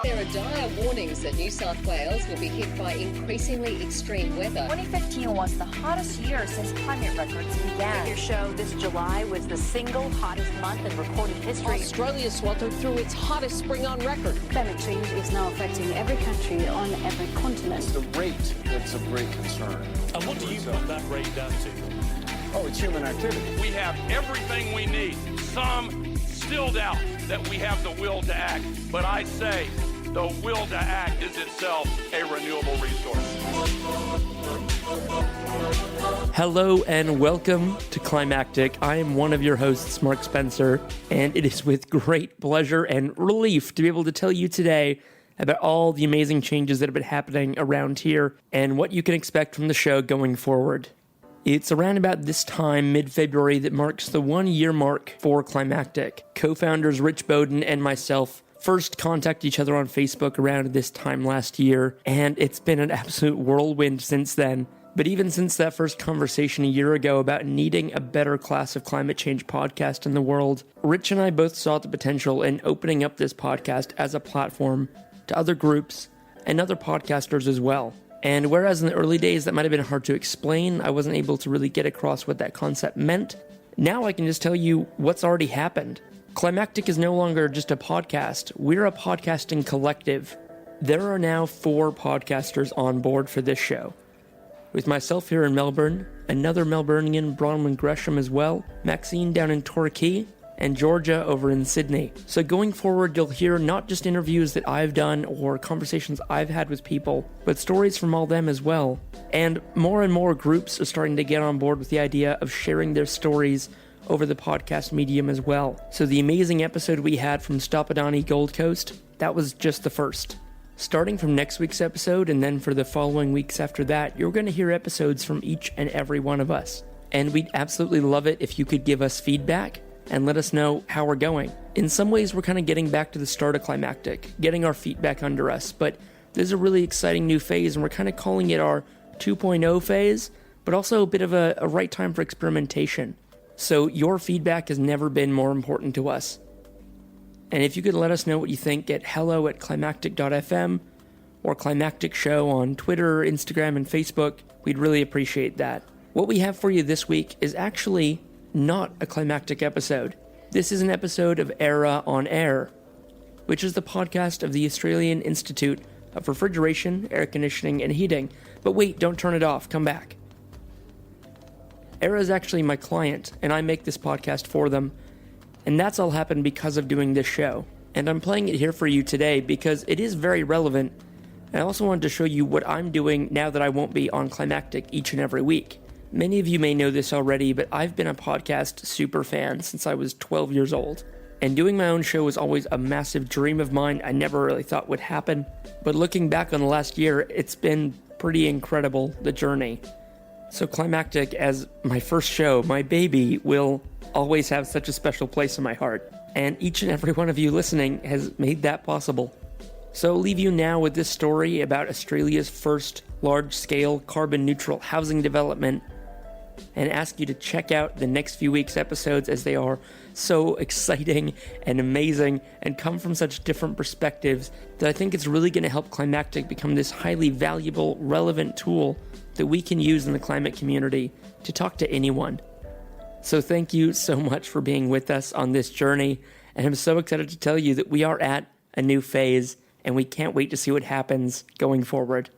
There are dire warnings that New South Wales will be hit by increasingly extreme weather. 2015 was the hottest year since climate records began. Your show this July was the single hottest month in recorded history. Australia sweltered through its hottest spring on record. Climate change is now affecting every country on every continent. It's the rate that's of great concern. And what do you put that rate down to? Oh, it's human activity. We have everything we need. Some still doubt that we have the will to act, but I say the will to act is itself a renewable resource. Hello and welcome to Climactic. I am one of your hosts, Mark Spencer, and it is with great pleasure and relief to be able to tell you today about all the amazing changes that have been happening around here and what you can expect from the show going forward. It's around about this time, mid-February, that marks the 1-year mark for Climactic. Co-founders Rich Bowden and myself first contacted each other on Facebook around this time last year, and it's been an absolute whirlwind since then. But even since that first conversation a year ago about needing a better class of climate change podcast in the world, Rich and I both saw the potential in opening up this podcast as a platform to other groups and other podcasters as well. And whereas in the early days that might have been hard to explain, I wasn't able to really get across what that concept meant, now I can just tell you what's already happened. Climactic is no longer just a podcast, we're a podcasting collective. There are now 4 podcasters on board for this show. With myself here in Melbourne, another Melburnian, Bronwyn Gresham as well, Maxine down in Torquay, and Georgia over in Sydney. So going forward, you'll hear not just interviews that I've done or conversations I've had with people, but stories from all them as well. And more groups are starting to get on board with the idea of sharing their stories over the podcast medium as well. So the amazing episode we had from Stopadani Gold Coast, that was just the first. Starting from next week's episode and then for the following weeks after that, you're going to hear episodes from each and every one of us. And we'd absolutely love it if you could give us feedback and let us know how we're going. In some ways, we're kind of getting back to the start of Climactic, getting our feet back under us, but there's a really exciting new phase, and we're kind of calling it our 2.0 phase, but also a bit of a right time for experimentation. So your feedback has never been more important to us. And if you could let us know what you think at hello@climactic.fm or Climactic Show on Twitter, Instagram, and Facebook, we'd really appreciate that. What we have for you this week is actually not a Climactic episode. This is an episode of AIRAH on Air, which is the podcast of the Australian Institute of Refrigeration, Air Conditioning, and Heating. But wait, don't turn it off, come back. AIRAH is actually my client, and I make this podcast for them, and that's all happened because of doing this show. And I'm playing it here for you today because it is very relevant, and I also wanted to show you what I'm doing now that I won't be on Climactic each and every week. Many of you may know this already, but I've been a podcast super fan since I was 12 years old. And doing my own show was always a massive dream of mine I never really thought would happen. But looking back on the last year, it's been pretty incredible, the journey. So Climactic, as my first show, my baby, will always have such a special place in my heart. And each and every one of you listening has made that possible. So I'll leave you now with this story about Australia's first large-scale carbon-neutral housing development, and ask you to check out the next few weeks' episodes as they are so exciting and amazing and come from such different perspectives that I think it's really going to help Climactic become this highly valuable, relevant tool that we can use in the climate community to talk to anyone. So thank you so much for being with us on this journey, and I'm so excited to tell you that we are at a new phase, and we can't wait to see what happens going forward.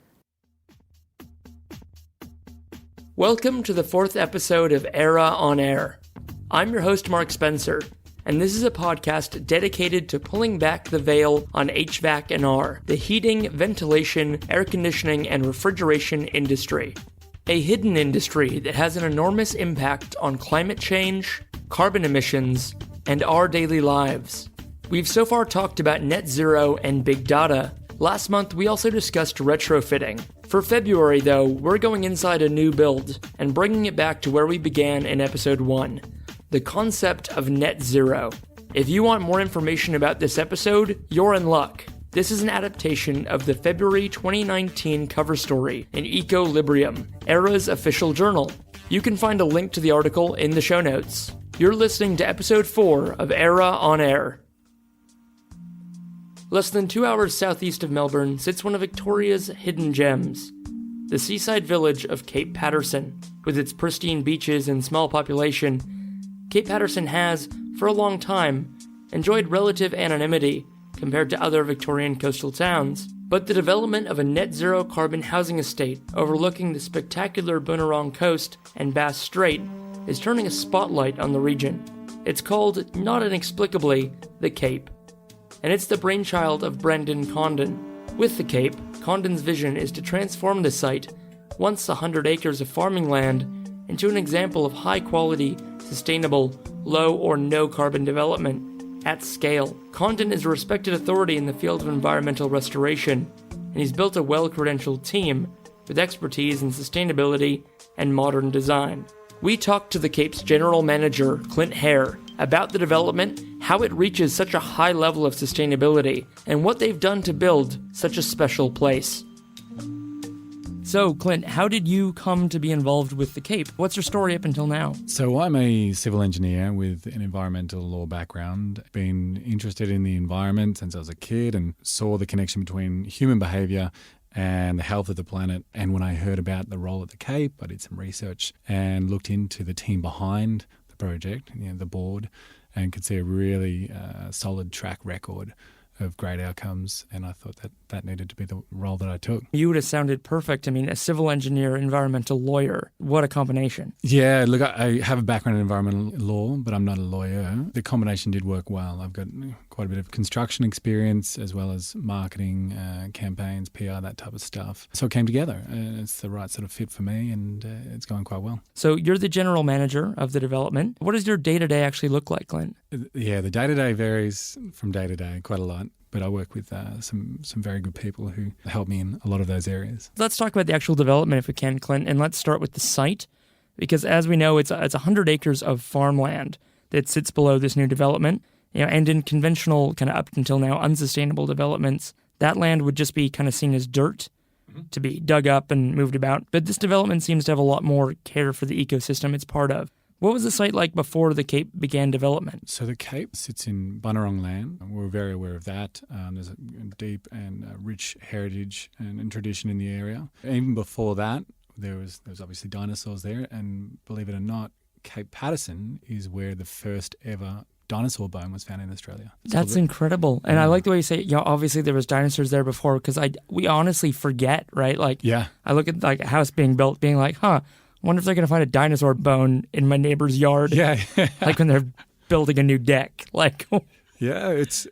Welcome to the 4th episode of AIRAH on Air. I'm your host, Mark Spencer, and this is a podcast dedicated to pulling back the veil on HVAC and R, the heating, ventilation, air conditioning, and refrigeration industry. A hidden industry that has an enormous impact on climate change, carbon emissions, and our daily lives. We've so far talked about net zero and big data. Last month, we also discussed retrofitting. For February, though, we're going inside a new build and bringing it back to where we began in episode 1, the concept of net zero. If you want more information about this episode, you're in luck. This is an adaptation of the February 2019 cover story in Equilibrium, AIRAH's official journal. You can find a link to the article in the show notes. You're listening to episode 4 of AIRAH on Air. Less than 2 hours southeast of Melbourne sits one of Victoria's hidden gems, the seaside village of Cape Patterson. With its pristine beaches and small population, Cape Patterson has, for a long time, enjoyed relative anonymity compared to other Victorian coastal towns. But the development of a net-zero carbon housing estate overlooking the spectacular Bunurong coast and Bass Strait is turning a spotlight on the region. It's called, not inexplicably, the Cape. And it's the brainchild of Brendan Condon. With the Cape, Condon's vision is to transform the site, once 100 acres of farming land, into an example of high-quality, sustainable, low or no carbon development at scale. Condon is a respected authority in the field of environmental restoration, and he's built a well-credentialed team with expertise in sustainability and modern design. We talked to the Cape's general manager, Clint Hare, about the development, how it reaches such a high level of sustainability, and what they've done to build such a special place. So, Clint, how did you come to be involved with the Cape? What's your story up until now? So I'm a civil engineer with an environmental law background. Been interested in the environment since I was a kid and saw the connection between human behaviour and the health of the planet. And when I heard about the role at the Cape, I did some research and looked into the team behind the project, the board, and could see a really solid track record of great outcomes, and I thought that needed to be the role that I took. You would have sounded perfect. I mean, a civil engineer, environmental lawyer. What a combination. Yeah, look, I have a background in environmental law, but I'm not a lawyer. The combination did work well. I've got quite a bit of construction experience as well as marketing, campaigns, PR, that type of stuff. So it came together. It's the right sort of fit for me, and it's going quite well. So you're the general manager of the development. What does your day-to-day actually look like, Clint? Yeah, the day-to-day varies from day to day quite a lot. But I work with some very good people who help me in a lot of those areas. Let's talk about the actual development if we can, Clint, and let's start with the site. Because as we know, it's 100 acres of farmland that sits below this new development. And in conventional, kind of up until now, unsustainable developments, that land would just be kind of seen as dirt to be dug up and moved about. But this development seems to have a lot more care for the ecosystem it's part of. What was the site like before the Cape began development? So the Cape sits in Bunurong land. We're very aware of that. There's a deep and rich heritage and tradition in the area. Even before that, there was obviously dinosaurs there. And believe it or not, Cape Patterson is where the first ever dinosaur bone was found in Australia. That's incredible. And I like the way you say, obviously there was dinosaurs there before, because we honestly forget, right? I look at a house being built, being like, wonder if they're going to find a dinosaur bone in my neighbor's yard. Yeah. When they're building a new deck. Yeah, it's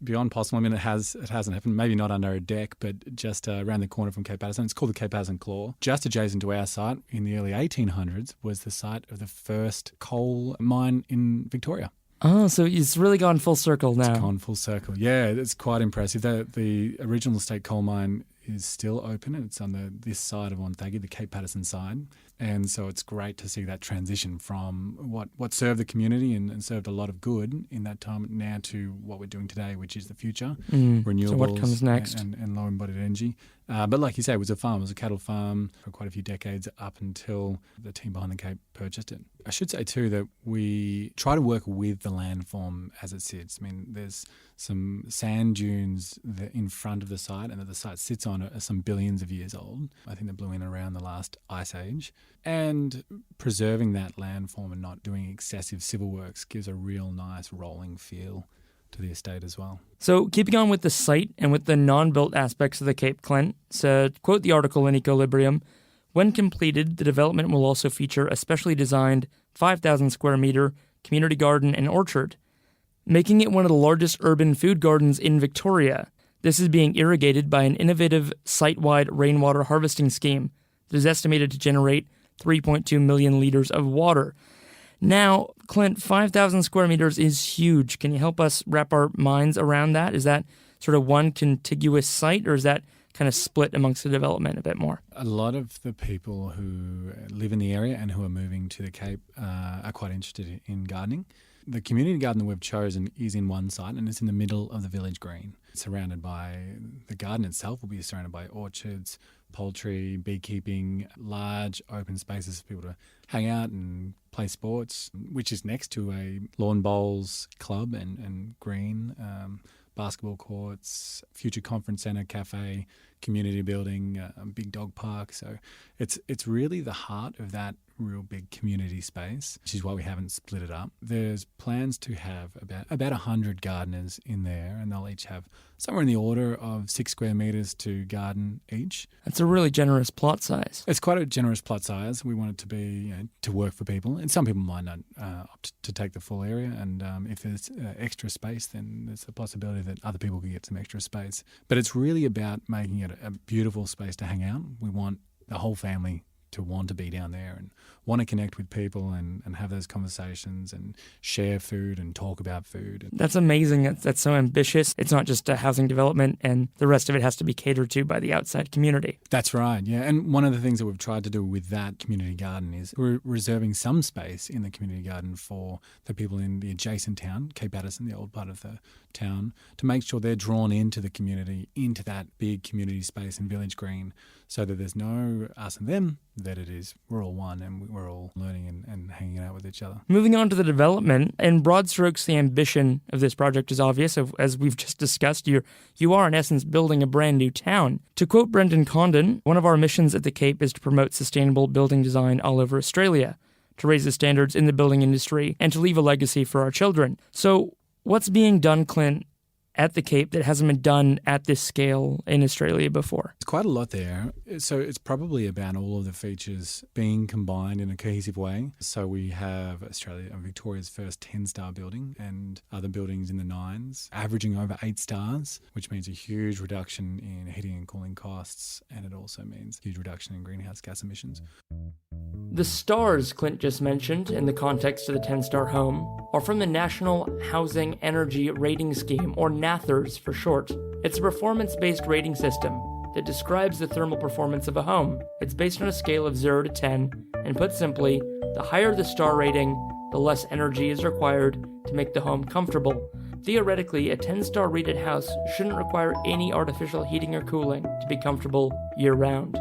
beyond possible. I mean, it hasn't happened. Maybe not under a deck, but just around the corner from Cape Patterson. It's called the Cape Patterson Claw. Just adjacent to our site in the early 1800s was the site of the first coal mine in Victoria. Oh, so it's really gone full circle now. It's gone full circle. Yeah, it's quite impressive. The original state coal mine is still open, and it's on this side of Wonthaggi, the Cape Patterson side. And so it's great to see that transition from what served the community and served a lot of good in that time now to what we're doing today, which is the future, renewables. So what comes next? And low embodied energy. But like you say, it was a cattle farm for quite a few decades up until the team behind the Cape purchased it. I should say too that we try to work with the landform as it sits. I mean, there's some sand dunes in front of the site, and that the site sits on are some billions of years old. I think they blew in around the last ice age. And preserving that landform and not doing excessive civil works gives a real nice rolling feel to the estate as well. So keeping on with the site and with the non-built aspects of the Cape, Clint, so quote the article in Equilibrium, when completed, the development will also feature a specially designed 5,000 square meter community garden and orchard, making it one of the largest urban food gardens in Victoria. This is being irrigated by an innovative site-wide rainwater harvesting scheme that is estimated to generate 3.2 million liters of water. Now, Clint, 5,000 square meters is huge. Can you help us wrap our minds around that? Is that sort of one contiguous site, or is that kind of split amongst the development a bit more? A lot of the people who live in the area and who are moving to the Cape are quite interested in gardening. The community garden that we've chosen is in one site, and it's in the middle of the village green. It's surrounded by, the garden itself will be surrounded by orchards, poultry, beekeeping, large open spaces for people to hang out and play sports, which is next to a lawn bowls club and green basketball courts, future conference centre, cafe, community building, a big dog park. So it's really the heart of that real big community space, which is why we haven't split it up. There's plans to have about 100 gardeners in there, and they'll each have somewhere in the order of 6 square metres to garden each. That's a really generous plot size. It's quite a generous plot size. We want it to be to work for people, and some people might not opt to take the full area, and if there's extra space, then there's a possibility that other people could get some extra space. But it's really about making it a beautiful space to hang out. We want the whole family to want to be down there and want to connect with people and have those conversations and share food and talk about food. That's amazing. That's so ambitious. It's not just a housing development, and the rest of it has to be catered to by the outside community. That's right, yeah. And one of the things that we've tried to do with that community garden is we're reserving some space in the community garden for the people in the adjacent town, Cape Addison, the old part of the town, to make sure they're drawn into the community, into that big community space in Village Green, so that there's no us and them, that it is we're all one and we're all learning and hanging out with each other. Moving on to the development, in broad strokes, the ambition of this project is obvious. As we've just discussed, you are in essence building a brand new town. To quote Brendan Condon, one of our missions at the Cape is to promote sustainable building design all over Australia, to raise the standards in the building industry, and to leave a legacy for our children. So what's being done, Clint, at the Cape that hasn't been done at this scale in Australia before? It's quite a lot there. So it's probably about all of the features being combined in a cohesive way. So we have Victoria's first 10-star building and other buildings in the 9s, averaging over 8 stars, which means a huge reduction in heating and cooling costs, and it also means a huge reduction in greenhouse gas emissions. The stars Clint just mentioned in the context of the 10-star home are from the National Housing Energy Rating Scheme, or NATHERS for short. It's a performance-based rating system that describes the thermal performance of a home. It's based on a scale of 0 to 10, and put simply, the higher the star rating, the less energy is required to make the home comfortable. Theoretically, a 10-star rated house shouldn't require any artificial heating or cooling to be comfortable year-round.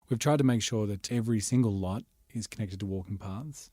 We've tried to make sure that every single lot is connected to walking paths,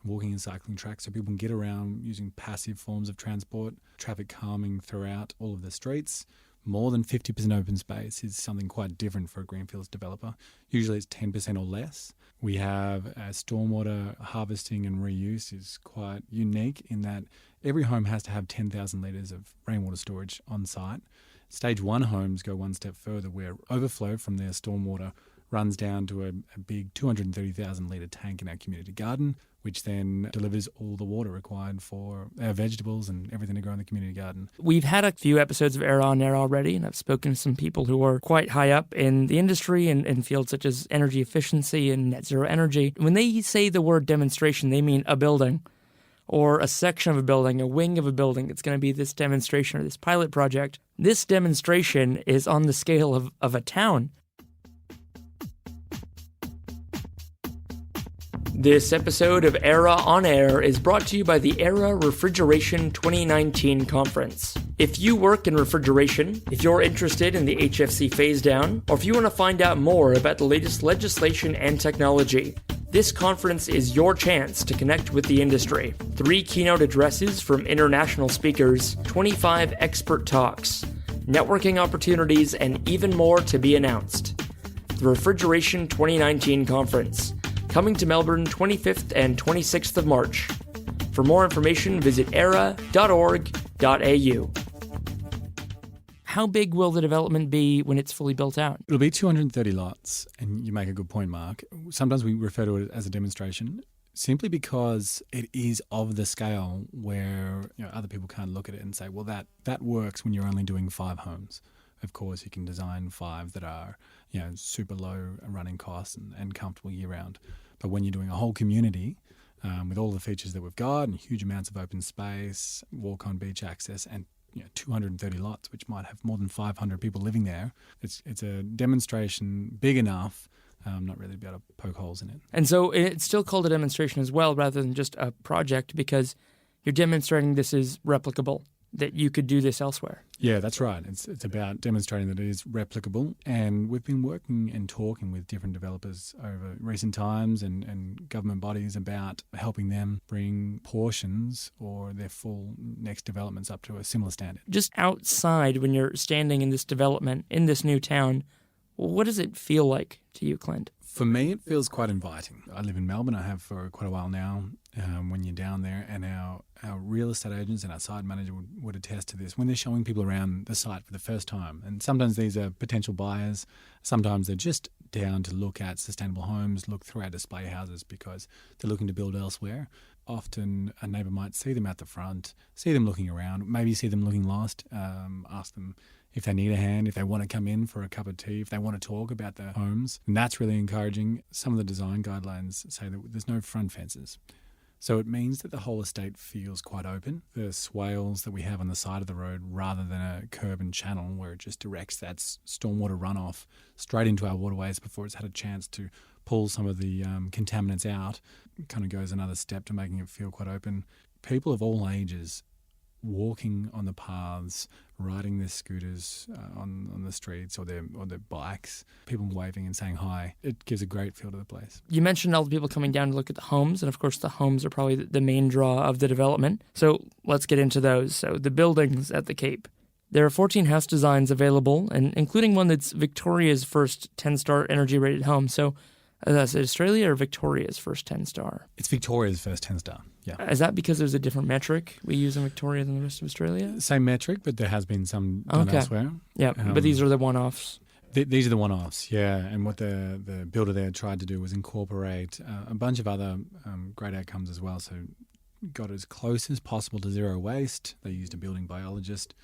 walking and cycling tracks, so people can get around using passive forms of transport, traffic calming throughout all of the streets. More than 50% open space is something quite different for a greenfields developer. Usually it's 10% or less. We have stormwater harvesting and reuse is quite unique in that every home has to have 10,000 litres of rainwater storage on site. Stage 1 homes go one step further, where overflow from their stormwater runs down to a big 230,000 litre tank in our community garden, which then delivers all the water required for our vegetables and everything to grow in the community garden. We've had a few episodes of AIRAH on Air already, and I've spoken to some people who are quite high up in the industry and in fields such as energy efficiency and net zero energy. When they say the word demonstration, they mean a building or a section of a building, a wing of a building. It's going to be this demonstration or this pilot project. This demonstration is on the scale of a town. This episode of AIRAH on Air is brought to you by the AIRAH Refrigeration 2019 conference. If you work in refrigeration, if you're interested in the HFC phase down, or if you want to find out more about the latest legislation and technology, this conference is your chance to connect with the industry. 3 keynote addresses from international speakers, 25 expert talks, networking opportunities, and even more to be announced. The Refrigeration 2019 conference, coming to Melbourne 25th and 26th of March. For more information, visit airah.org.au. How big will the development be when it's fully built out? It'll be 230 lots, and you make a good point, Mark. Sometimes we refer to it as a demonstration, simply because it is of the scale where other people can't look at it and say, well, that works when you're only doing 5 homes. Of course, you can design 5 that are super low running costs and comfortable year-round. But when you're doing a whole community with all the features that we've got and huge amounts of open space, walk-on beach access, and 230 lots, which might have more than 500 people living there, it's a demonstration big enough not really to be able to poke holes in it. And so it's still called a demonstration as well, rather than just a project, because you're demonstrating this is replicable. that you could do this elsewhere. Yeah, that's right. It's about demonstrating that it is replicable. And we've been working and talking with different developers over recent times and government bodies about helping them bring portions or their full next developments up to a similar standard. Just outside, when you're standing in this development, in this new town, what does it feel like to you, Clint? For me, it feels quite inviting. I live in Melbourne. I have for quite a while now. When you're down there, and our real estate agents and our site manager would attest to this, when they're showing people around the site for the first time, and sometimes these are potential buyers, sometimes they're just down to look at sustainable homes, look through our display houses because they're looking to build elsewhere. Often a neighbour might see them at the front, see them looking around, maybe see them looking lost, ask them if they need a hand, if they want to come in for a cup of tea, if they want to talk about their homes. And that's really encouraging. Some of the design guidelines say that there's no front fences. So it means that the whole estate feels quite open. The swales that we have on the side of the road, rather than a curb and channel where it just directs that stormwater runoff straight into our waterways before it's had a chance to pull some of the contaminants out, it kind of goes another step to making it feel quite open. People of all ages walking on the paths, riding their scooters on the streets or their bikes, people waving and saying hi. It gives a great feel to the place. You mentioned all the people coming down to look at the homes, and of course the homes are probably the main draw of the development. So let's get into those. So the buildings at the Cape. There are 14 house designs available, and including one that's Victoria's first 10-star energy-rated home. So is it Australia or Victoria's first 10-star? It's Victoria's first 10-star, yeah. Is that because there's a different metric we use in Victoria than the rest of Australia? Same metric, but there has been some done elsewhere. Yeah, but these are the one-offs. These are the one-offs, yeah. And what the builder there tried to do was incorporate a bunch of other great outcomes as well. So got as close as possible to zero waste. They used a building biologist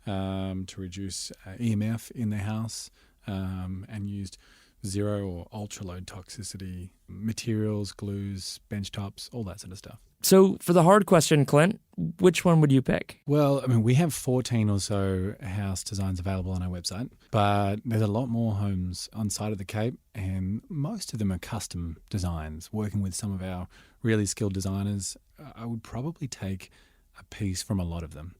to reduce EMF in their house and used zero or ultra-low toxicity materials, glues, bench tops, all that sort of stuff. So for the hard question, Clint, which one would you pick? Well, I mean, we have 14 or so house designs available on our website, but there's a lot more homes on site of the Cape, and most of them are custom designs, working with some of our really skilled designers. I would probably take a piece from a lot of them.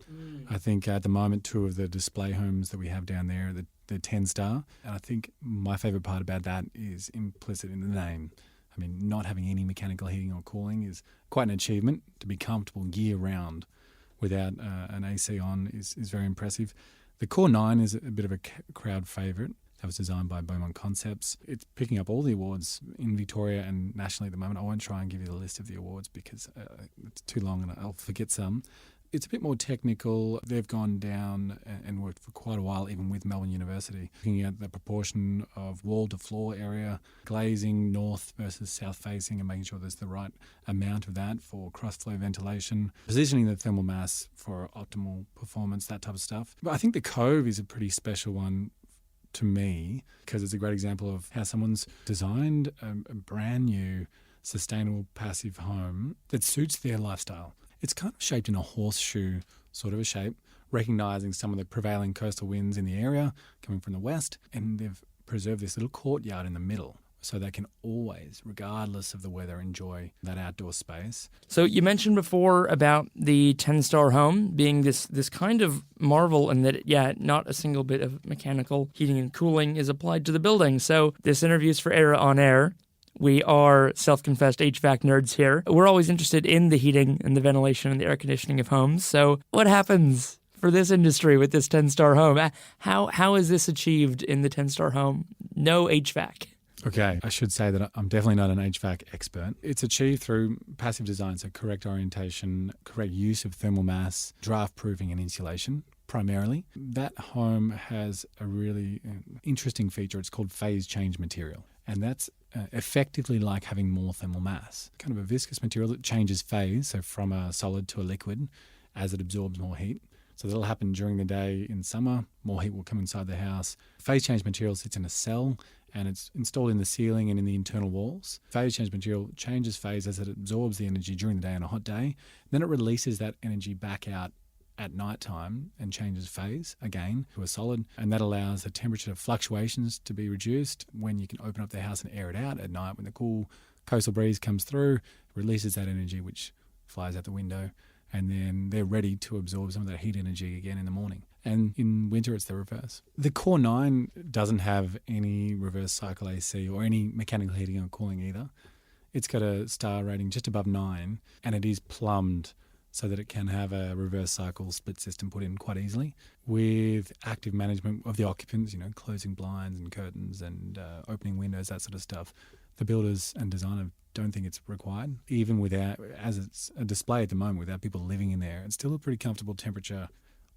I think at the moment, 2 of the display homes that we have down there, the 10-star, and I think my favourite part about that is implicit in the name. I mean, not having any mechanical heating or cooling is quite an achievement. To be comfortable year-round without an AC on is very impressive. The Core 9 is a bit of a crowd favourite. That was designed by Beaumont Concepts. It's picking up all the awards in Victoria and nationally at the moment. I won't try and give you the list of the awards because it's too long and I'll forget some. It's a bit more technical. They've gone down and worked for quite a while, even with Melbourne University, looking at the proportion of wall-to-floor area, glazing north versus south-facing, and making sure there's the right amount of that for cross-flow ventilation, positioning the thermal mass for optimal performance, that type of stuff. But I think the Cove is a pretty special one to me because it's a great example of how someone's designed a brand new sustainable passive home that suits their lifestyle. It's kind of shaped in a horseshoe sort of a shape, recognising some of the prevailing coastal winds in the area coming from the west, and they've preserved this little courtyard in the middle so they can always, regardless of the weather, enjoy that outdoor space. So you mentioned before about the 10-star home being this kind of marvel in that, not a single bit of mechanical heating and cooling is applied to the building. So this interview is for AIRAH on Air. We are self-confessed HVAC nerds here. We're always interested in the heating and the ventilation and the air conditioning of homes. So what happens for this industry with this 10-star home? How is this achieved in the 10-star home? No HVAC. Okay, I should say that I'm definitely not an HVAC expert. It's achieved through passive design, so correct orientation, correct use of thermal mass, draft proofing and insulation. Primarily, that home has a really interesting feature. It's called phase change material, and that's effectively like having more thermal mass. Kind of a viscous material that changes phase, so from a solid to a liquid, as it absorbs more heat. So that'll happen during the day in summer. More heat will come inside the house. Phase change material sits in a cell, and it's installed in the ceiling and in the internal walls. Phase change material changes phase as it absorbs the energy during the day on a hot day. Then it releases that energy back out at night time and changes phase again to a solid, and that allows the temperature fluctuations to be reduced when you can open up the house and air it out at night when the cool coastal breeze comes through, releases that energy which flies out the window and then they're ready to absorb some of that heat energy again in the morning. And in winter, it's the reverse. The Core 9 doesn't have any reverse cycle AC or any mechanical heating or cooling either. It's got a star rating just above 9, and it is plumbed so that it can have a reverse cycle split system put in quite easily with active management of the occupants, closing blinds and curtains and opening windows, that sort of stuff. The builders and designer don't think it's required, even without, as it's a display at the moment, without people living in there. It's still a pretty comfortable temperature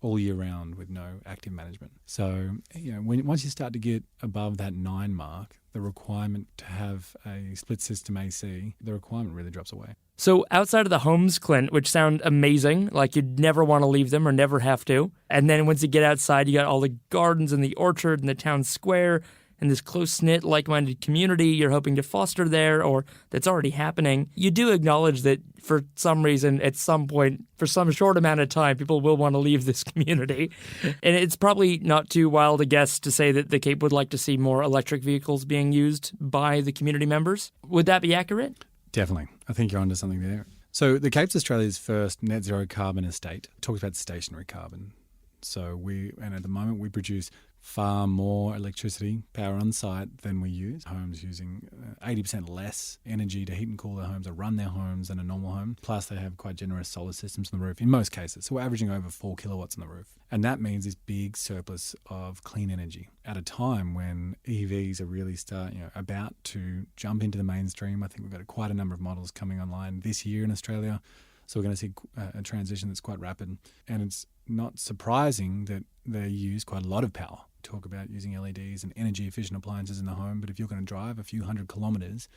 all year round with no active management. So, once you start to get above that 9 mark, the requirement to have a split system AC, the requirement really drops away. So outside of the homes, Clint, which sound amazing, like you'd never want to leave them or never have to, and then once you get outside, you got all the gardens and the orchard and the town square and this close-knit, like-minded community you're hoping to foster there or that's already happening. You do acknowledge that for some reason, at some point, for some short amount of time, people will want to leave this community. And it's probably not too wild a guess to say that the Cape would like to see more electric vehicles being used by the community members. Would that be accurate? Definitely. I think you're onto something there. So the Cape's Australia's first net zero carbon estate talks about stationary carbon. So at the moment we produce far more electricity power on site than we use. Homes using 80% less energy to heat and cool their homes or run their homes than a normal home. Plus they have quite generous solar systems on the roof in most cases. So we're averaging over 4 kilowatts on the roof. And that means this big surplus of clean energy at a time when EVs are really about to jump into the mainstream. I think we've got quite a number of models coming online this year in Australia. So we're going to see a transition that's quite rapid. And it's not surprising that they use quite a lot of power. Talk about using LEDs and energy efficient appliances in the home, but if you're going to drive a few hundred kilometres,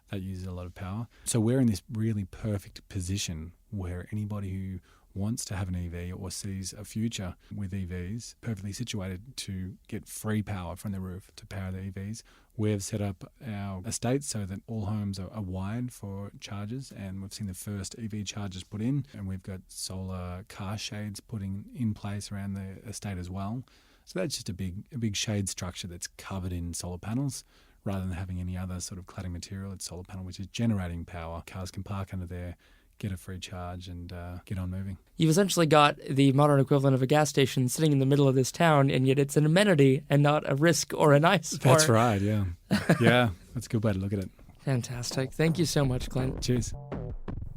that uses a lot of power. So we're in this really perfect position where anybody who wants to have an EV or sees a future with EVs, perfectly situated to get free power from the roof to power the EVs. We've set up our estate so that all homes are wired for chargers, and we've seen the first EV chargers put in, and we've got solar car shades putting in place around the estate as well. So that's just a big shade structure that's covered in solar panels rather than having any other sort of cladding material. It's solar panel which is generating power. Cars can park under there, get a free charge and get on moving. You've essentially got the modern equivalent of a gas station sitting in the middle of this town, and yet it's an amenity and not a risk or an eyesore. That's right, yeah. Yeah, that's a good way to look at it. Fantastic. Thank you so much, Clint. Cheers.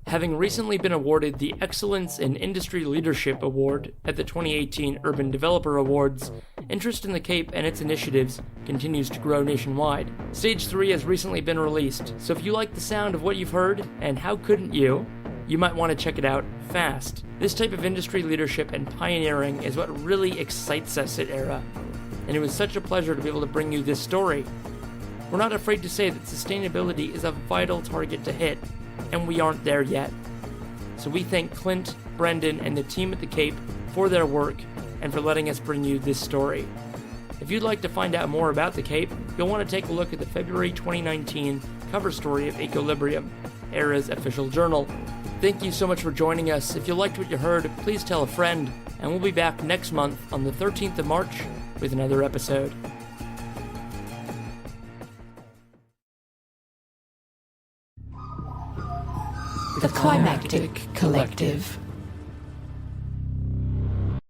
Having recently been awarded the Excellence in Industry Leadership Award at the 2018 Urban Developer Awards, interest in the Cape and its initiatives continues to grow nationwide. Stage 3 has recently been released, so if you like the sound of what you've heard, and how couldn't you might want to check it out fast. This type of industry leadership and pioneering is what really excites us at AIRAH, and it was such a pleasure to be able to bring you this story. We're not afraid to say that sustainability is a vital target to hit, and we aren't there yet. So we thank Clint, Brendan, and the team at the Cape for their work and for letting us bring you this story. If you'd like to find out more about the Cape, you'll want to take a look at the February 2019 cover story of Equilibrium, AIRAH's official journal. Thank you so much for joining us. If you liked what you heard, please tell a friend, and we'll be back next month on the 13th of March with another episode. The Climactic Collective.